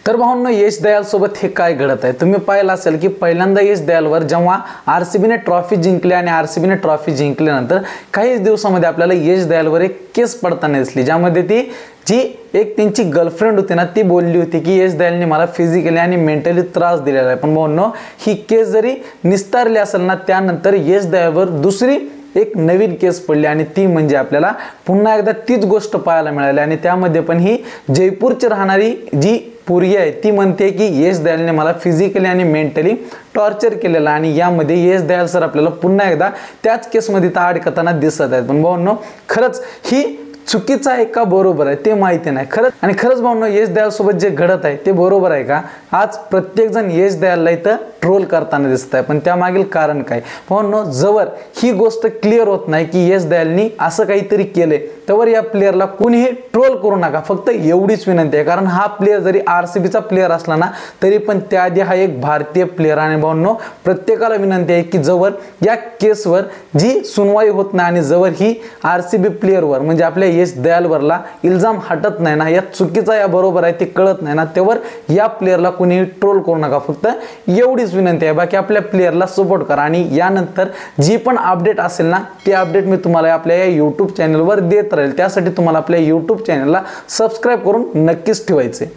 तर भाऊंनो, यश दयाल सोबत हे काय घडत आहे तुम्ही पाहिलं असेल की पहिल्यांदा यश दयालवर जेव्हा आरसीबीने ट्रॉफी जिंकली आणि आरसीबीने ट्रॉफी जिंकल्यानंतर काहीच दिवसामध्ये आपल्याला यश दयालवर एक केस पडताना दिसली, ज्यामध्ये ती जी एक त्यांची गर्लफ्रेंड होती ना, ती बोलली होती की यश दयालने मला फिजिकली आणि मेंटली त्रास दिलेला आहे। पण भाऊंनो, ही केस जरी निस्तारली असेल ना, त्यानंतर यश दयालवर दुसरी एक नवीन केस पडली आणि ती म्हणजे आपल्याला पुन्हा एकदा तीच गोष्ट पाहायला मिळाली आणि त्यामध्ये पण ही जयपूरची राहणारी जी पोरगी आहे ती म्हणते की यश दयालने मला फिजिकली आणि मेंटली टॉर्चर केलेला आणि यामध्ये यश दयाल सर आपल्याला पुन्हा एकदा त्याच केसमध्ये अडकताना दिसत आहेत। पण भाऊंनो, खरंच ही चुकीचं आहे का बरोबर आहे ते माहिती नाही खरंच भाऊंनो, यश दयाल सोबत जे घडत आहे ते बरोबर आहे का? आज प्रत्येक जण यश दयालला इथं ट्रोल करताना दिसत आहे, पण त्यामागील कारण काय भाऊंनो? जवळ ही गोष्ट क्लिअर होत नाही की यश दयालनी असं काहीतरी केले तवर या प्लेयरला कुणीही ट्रोल करू नका, फक्त एवढीच विनंती आहे। कारण हा प्लेयर जरी आरसीबीचा प्लेयर असला ना, तरी पण त्याआधी हा एक भारतीय प्लेयर आणि भाऊंनो, प्रत्येकाला विनंती आहे की जवळ या केसवर जी सुनवाई होत नाही आणि जवळ ही आरसीबी प्लेयरवर म्हणजे आपल्या यश दयालवरला इल्जाम हटत नाही ना, या चुकीचा या बरोबर आहे ते कळत नाही ना, तेवर या प्लेयरला कुणीही ट्रोल करू नका, फक्त एवढीच विनंती आहे। बाकी आपल्या प्लेयरला सपोर्ट करा आणि यानंतर जी पण अपडेट असेल ना, ते अपडेट मी तुम्हाला आपल्या या यूट्यूब चॅनलवर देत राहील। त्यासाठी तुम्हाला आपल्या यूट्यूब चॅनलला सबस्क्राइब करून नक्कीच ठेवायचे।